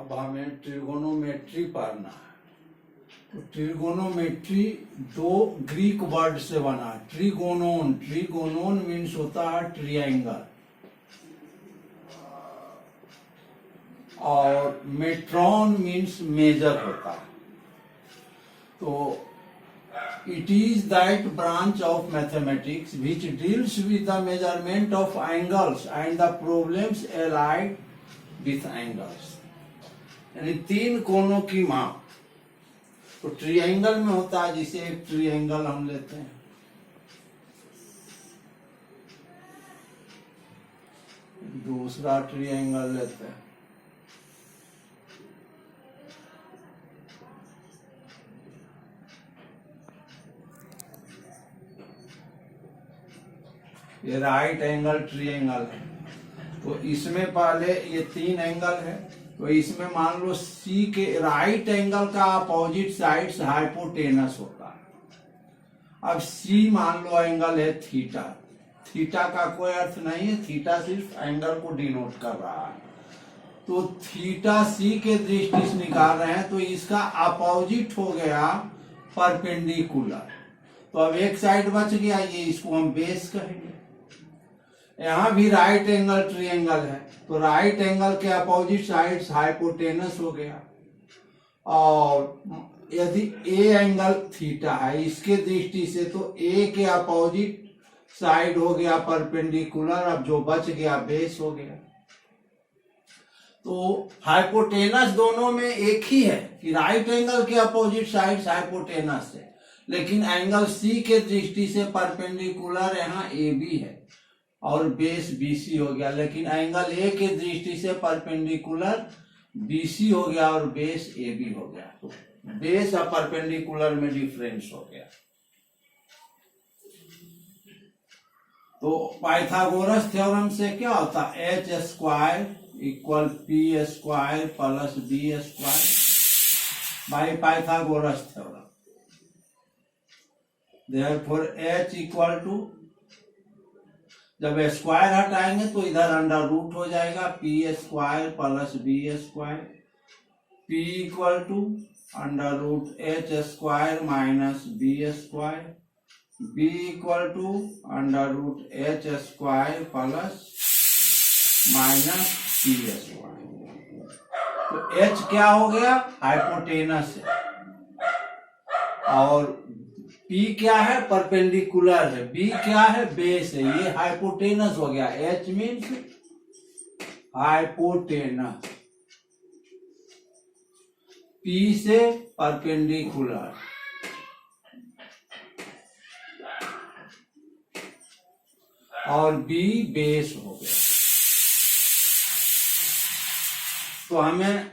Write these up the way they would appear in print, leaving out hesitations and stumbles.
अब हमें ट्रिगोनोमेट्री पढ़ना है। तो ट्रिगोनोमेट्री दो ग्रीक वर्ड से बना। ट्रिगोनोन, ट्रिगोनोन मीन्स होता है ट्रायंगल, और मेट्रॉन मीन्स मेजर होता है। तो it is that branch of mathematics which deals with the measurement of angles and the problems allied with angles, यानी तीन कोणों की माप। तो ट्रायंगल में होता है, जिसे एक ट्रायंगल हम लेते हैं, दूसरा ट्रायंगल लेते हैं, ये राइट एंगल ट्रायंगल है। तो इसमें पहले ये तीन एंगल है, तो इसमें मान लो सी के राइट एंगल का अपोजिट साइड हाइपोटेनस होता है। अब सी मान लो एंगल है थीटा, थीटा का कोई अर्थ नहीं है, थीटा सिर्फ एंगल को डिनोट कर रहा है। तो थीटा सी के दृष्टि से निकाल रहे हैं, तो इसका अपोजिट हो गया परपेंडिकुलर। तो अब एक साइड बच गया, ये इसको हम बेस कहेंगे। यहां भी राइट एंगल ट्रायंगल है, तो राइट एंगल के अपोजिट साइड हाइपोटेनस हो गया। और यदि ए एंगल थीटा है इसके दृष्टि से, तो ए के अपोजिट साइड हो गया परपेंडिकुलर, अब जो बच गया बेस हो गया। तो हाइपोटेनस दोनों में एक ही है कि राइट एंगल के अपोजिट साइड हाइपोटेनस है, लेकिन एंगल सी के दृष्टि से परपेंडिकुलर यहाँ ए बी है और बेस बीसी हो गया, लेकिन एंगल ए के दृष्टि से परपेंडिकुलर बीसी हो गया और बेस ए बी हो गया। तो बेस और परपेंडिकुलर में डिफरेंस हो गया। तो पाइथागोरस थ्योरम से क्या होता है, H square equal P square plus B square by Pythagoras theorem. Therefore H equal to, जब स्क्वायर हटाएंगे तो इधर अंडर रूट हो जाएगा, P square plus B square, P equal to under root H square minus B square, B equal to under root H square plus minus P square. तो H क्या हो गया, हाइपोटेनस है, और P क्या है, परपेंडिकुलर है, B क्या है, बेस है, ये हाइपोटेनस हो गया। H मीन्स हाइपोटेनस, P से परपेंडिकुलर, और B बेस हो गया। तो हमें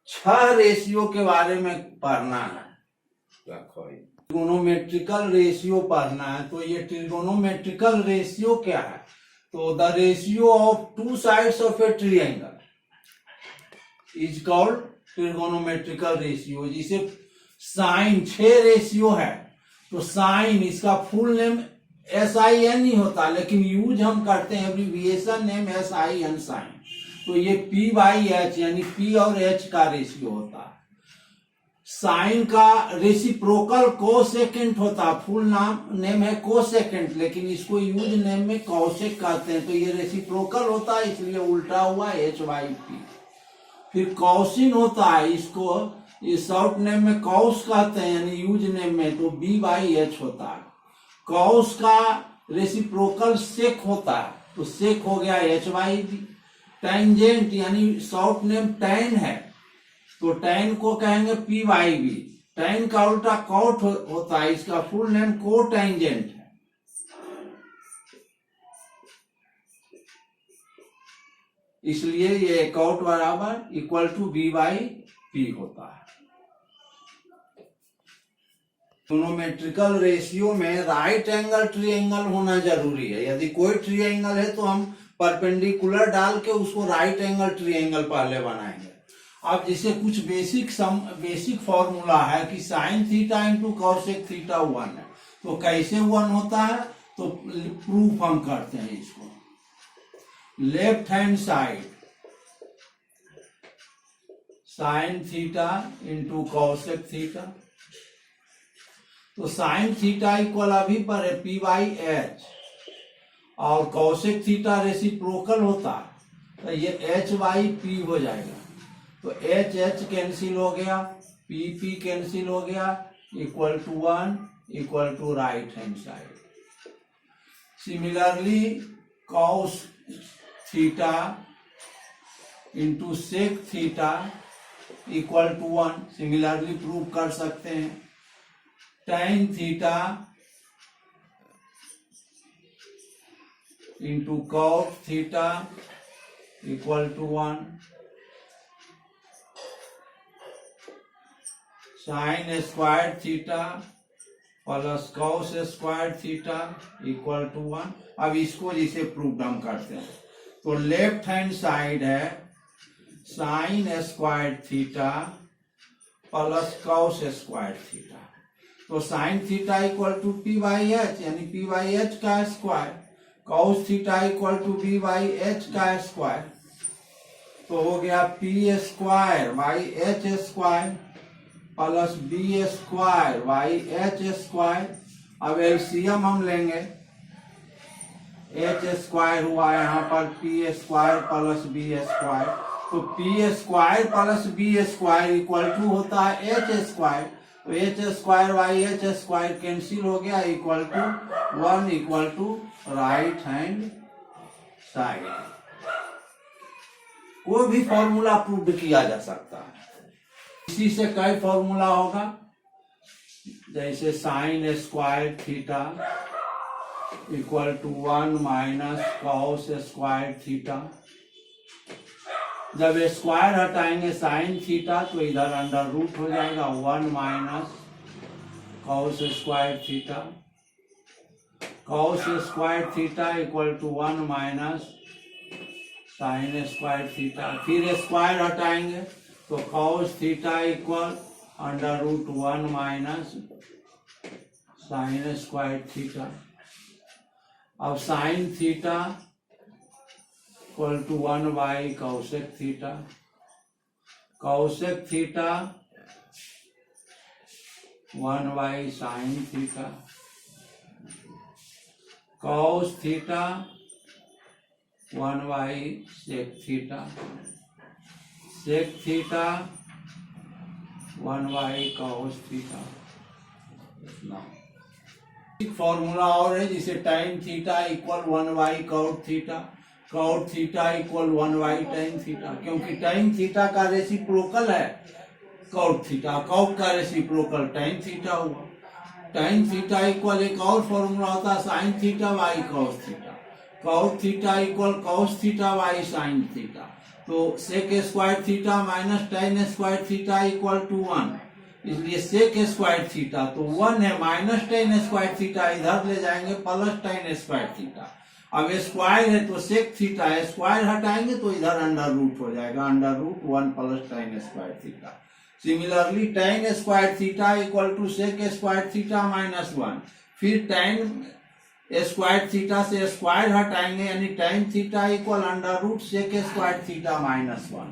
6 रेशियो के बारे में पढ़ना है। ट्रिगोनोमेट्रिकल रेशियो पढ़ना है। तो ये ट्रिगोनोमेट्रिकल रेशियो क्या है, तो the ratio of two sides of A triangle is called trigonometrical ratio. जिसे साइन 6 रेशियो है, तो साइन इसका फुल नेम SIN ही होता, लेकिन यूज हम करते हैं एब्रिविएशन नेम SIN साइन। तो ये P/H यानी P और H का रेशियो होता है। साइन का रेसिप्रोकल कोसेकेंट होता, फुल नेम है कोसेकेंट, लेकिन इसको यूज नेम में कॉसेक कहते हैं। तो ये रेसिप्रोकल होता है, इसलिए उल्टा हुआ H/P। फिर कॉसिन होता है, इसको ये शॉर्ट नेम में कॉस कहते हैं, यानी यूज नेम में, तो B/H होता है। कॉस का रेसिप्रोकल सेक होता है, तो सेक हो गया H/B। टेंजेंट यानी शॉर्ट नेम टैन है, तो टैन को कहेंगे P/B। टैन का उल्टा कॉट होता है, इसका फुल नेम कोटेंजेंट है। इसलिए ये कॉट बराबर इक्वल टू B/P होता है। ट्रिगोनोमेट्रिकल रेशियो में राइट एंगल ट्रायंगल होना जरूरी है। यदि कोई ट्रायंगल है तो हम परपेंडिकुलर डाल के उसको राइट एंगल ट्रायंगल पहले बनाएंगे। अब जैसे कुछ बेसिक फॉर्मूला है कि sine theta into cosec theta 1 है, तो कैसे 1 होता है, तो प्रूफ हम करते हैं इसको। Left hand side sine theta into cosec theta. तो साइन थीटा इक्वल अभी पर है पी बाई एच, और कॉसेक थीटा रेसिप्रोकल होता है तो ये एच बाई पी हो जाएगा। तो एच एच कैंसिल हो गया, पी पी कैंसिल हो गया, equal to 1 equal to right hand side. Similarly cos theta into sec theta equal to 1 similarly prove कर सकते हैं। tan theta into cot theta equal to 1, sine square theta plus cos square theta equal to 1। अब इसको जिसे prove हम करते हैं तो लेफ्ट हैंड साइड है sine square theta plus cos square theta. तो sine theta equal to P by H यानी पी बाई एच का square, cos theta equal to B by H का स्क्वायर। तो हो गया P square by H square plus B square by H square. अब LCM हम लेंगे, H square हुआ यहाँ पर P square plus B square. तो P square plus B square equal to होता है एच स्क्वायर। तो H square by H square cancel हो गया, equal to 1 equal to right hand side. कोई भी फॉर्मूला प्रूव किया जा सकता है। इसी से कई फॉर्मूला होगा, जैसे sine square theta equal to 1 minus cos square theta. जब स्क्वायर हटाएंगे साइन थीटा तो इधर अंडर रूट हो जाएगा 1 minus cos square theta. Cos square theta equal to 1 minus sine square theta. फिर स्क्वायर हटाएंगे तो cos theta equal under root 1 minus sine square theta. अब sine theta equal to 1 by cosec theta. Cosec theta 1 by sine theta. Cos theta 1 by sec theta. Sec theta 1 by cos theta. एक formula और है जिसे tan theta equal 1 by cot theta. Cot theta equal 1 by tan theta, क्योंकि tan theta का reciprocal है cot theta, cot का reciprocal tan theta हुआ। tan theta equal एक और फॉर्मूला होता है sine theta by cos theta. Cot theta equal cos theta by sine theta. तो sec square theta minus tan square theta equal to 1, इसलिए सेक square theta तो 1 है, minus tan square theta इधर ले जाएंगे प्लस tan स्क्वायर थीटा। अब square है तो सेक थीटा है, स्क्वायर हटाएंगे तो इधर अंडर रूट हो जाएगा, under root 1 plus tan square theta. Similarly tan square theta equal to sec square theta minus 1। फिर tan स्क्वायर थीटा से स्क्वायर हटाएंगे यानी tan theta equal under root sec square theta minus 1।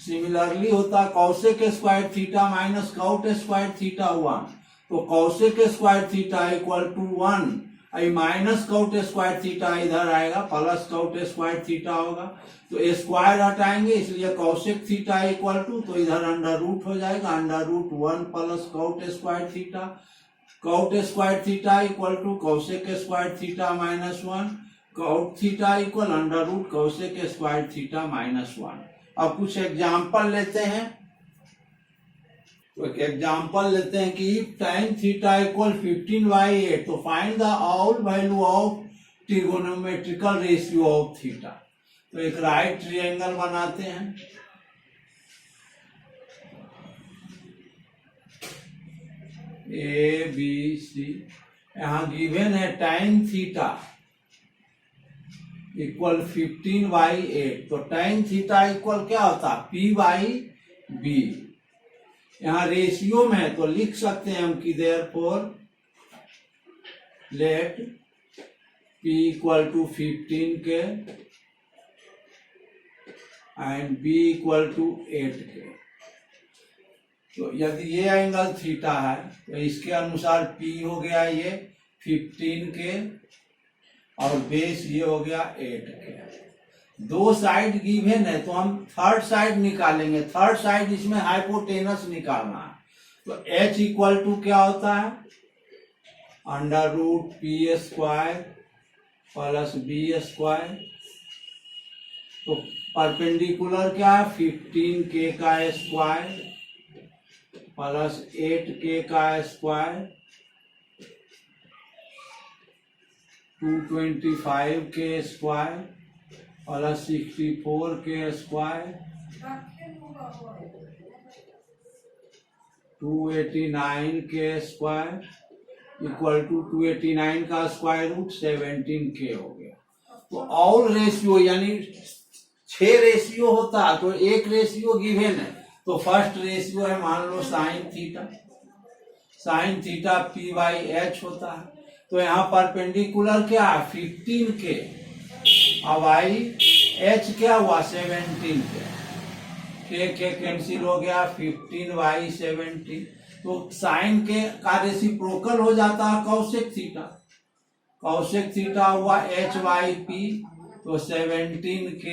Similarly होता cosec square theta minus cot square theta 1। तो cosec square theta equal to 1, minus cot square theta इधर आएगा, plus cot square theta होगा। तो square हटाएंगे इसलिए cosec theta equal to, तो इधर अंडर रूट हो जाएगा, under root 1 plus cot square theta. Cot square theta equal to cosec square theta minus 1। Cot theta equal under root cosec square theta minus 1। अब कुछ example लेते हैं। तो एक एग्जाम्पल लेते हैं कि tan थीटा इक्वल 15/8, तो find the all value of trigonometrical ratio of theta. तो एक राइट ट्रायंगल बनाते हैं। ए बी सी, यहाँ गिवन है tan थीटा इक्वल 15/8। तो tan थीटा इक्वल क्या होता है P बाई बी। यहाँ रेशियो में है तो लिख सकते हैं हम कि therefore let P equal to 15 के एंड B इक्वल टू 8 के। तो यदि ये एंगल थीटा है तो इसके अनुसार P हो गया ये 15K और बेस ये हो गया 8K। दो साइड गिवन है तो हम थर्ड साइड निकालेंगे। थर्ड साइड इसमें हाइपोटेनस निकालना है। तो H इक्वल टू क्या होता है, under root P square plus B square. तो परपेंडिकुलर क्या है, 15K का स्क्वायर प्लस 8K का square 225K square plus 64K square 289K square equal to 289 का स्क्वायर रूट 17K हो गया। तो ऑल रेशियो यानी 6 रेशियो होता है तो एक रेशियो गिवन है। तो फर्स्ट रेशियो है मान लो sine theta, sine theta P by H होता है। तो यहाँ परपेंडिकुलर क्या है 15K, अब आई H क्या हुआ 17K, K कैंसिल हो गया 15 बाई 17। तो साइन के का रेसिप्रोकल हो जाता है कॉसेक थीटा, कॉसेक थीटा हुआ H बाई P, तो 17K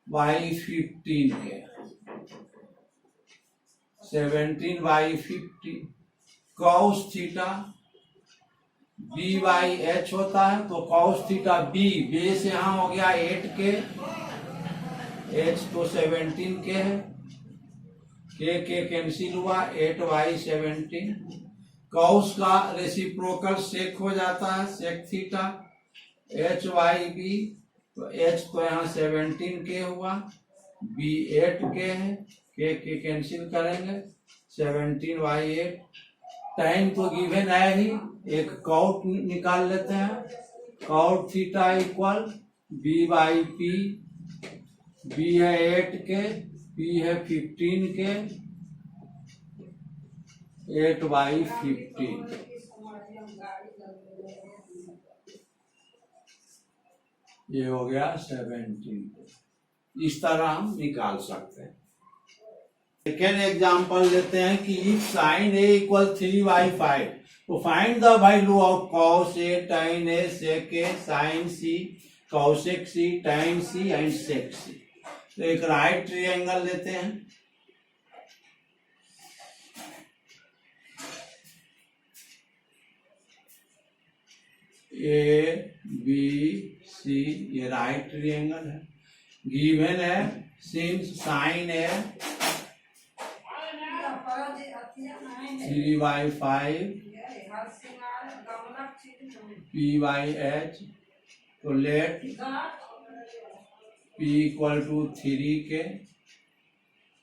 by 15K 17 by 15 cos theta B by H होता है। तो कॉस थीटा B बेस यहाँ हो गया 8K, H तो 17K है, K कैंसिल हुआ 8 बाई 17। कॉस का रेसिप्रोकल सेक हो जाता है sec theta H by B, तो H तो यहाँ 17K हुआ, B 8K है, K कैंसिल करेंगे 17 बाई 8। टाइम तो गिवन है ही, एक कॉट निकाल लेते हैं। Cot theta equal B by P, B है 8K, P है 15K, 8 बाई 15 ये हो गया 17। इस तरह हम निकाल सकते हैं। सेकेंड एग्जांपल लेते हैं कि इफ साइन A इक्वल 3/5, तो find the value of cos A, tan A, sec A, sin C, cosec C, tan C and sec C। तो एक राइट ट्रायंगल लेते हैं, ABC, ये राइट ट्रायंगल है। गिवन है since sine A 3/5 P by H, तो let P equal to 3K,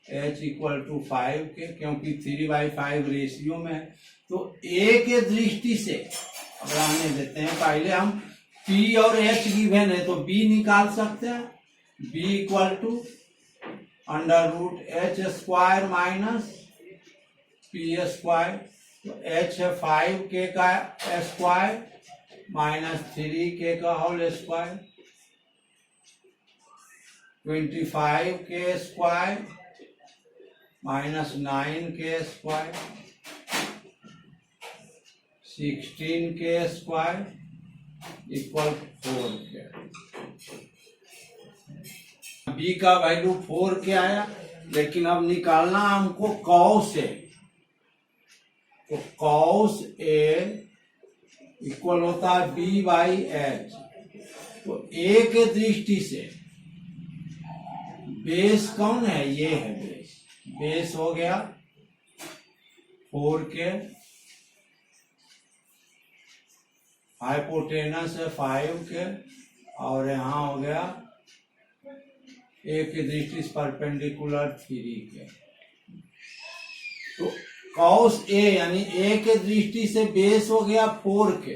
H equal to 5K, क्योंकि 3/5 ratio में है। तो A के दृष्टि से अब रहने देते हैं, पहले हम P और H गिवन है तो B निकाल सकते हैं। B equal to under root H square minus P square, तो H है 5K का स्क्वायर माइनस 3K का whole square, 25K square minus 9K square, 16K square equal 4K। B का वैल्यू 4K आया, लेकिन अब निकालना हमको कॉस A। तो कॉस A इक्वल होता है B बाई H। तो A के दृष्टि से बेस कौन है, ये है बेस। बेस हो गया 4K, हाइपोटेनस है 5K, और यहाँ हो गया A की दृष्टि से परपेंडिकुलर 3K। तो कॉस A यानी A के दृष्टि से बेस हो गया 4K,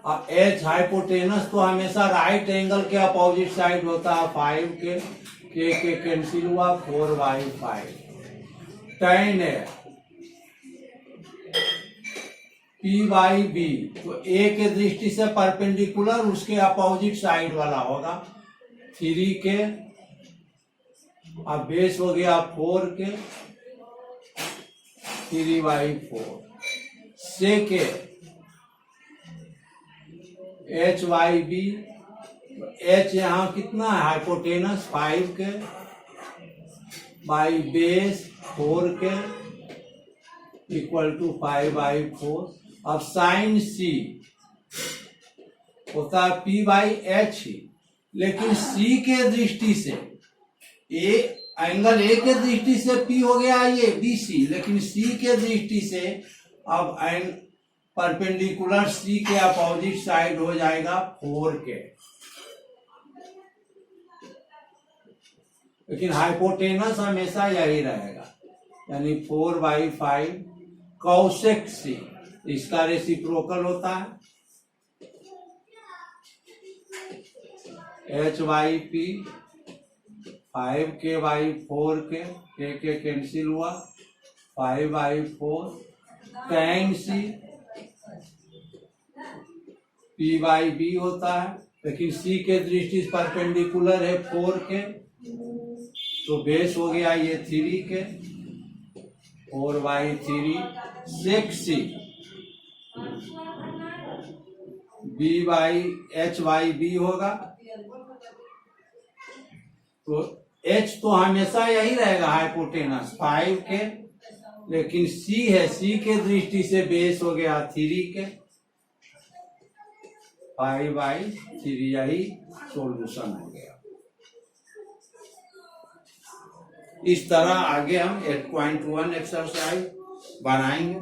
और H हाइपोटेनस तो हमेशा राइट एंगल के अपोजिट साइड होता है 5K, K कैंसिल हुआ 4/5। tan A P by B, तो A के दृष्टि से परपेंडिकुलर उसके अपोजिट साइड वाला होगा 3K अब बेस हो गया 4 के 3/4 सेके एच वाई बी, एच यहाँ कितना है हाइपोटेनस 5 के बाई बेस 4 के इक्वल टू 5/4। अब साइन सी होता है P/H ही, लेकिन C के दृष्टि से एंगल ए के दृष्टि से P हो गया ये BC, लेकिन C के दृष्टि से अब परपेंडिकुलर C के अपोजिट साइड हो जाएगा 4 के, लेकिन हाइपोटेनस हमेशा यही रहेगा, यानी 4/5 कॉसेक C, इसका रेसिप्रोकल होता है H/P 5K/4 के कैंसिल हुआ 5/4 tan C P/B होता है, लेकिन C के दृष्टि से परपेंडिकुलर है 4 के, तो बेस हो गया ये 3 के 4/3 sec C B/H/B होगा, तो H तो हमेशा यही रहेगा हाइपोटेनस 5 के, लेकिन C है, C के दृष्टि से बेस हो गया 3 के 5/3, यही सॉल्यूशन हो गया। इस तरह आगे हम 8.1 एक्सरसाइज बनाएंगे।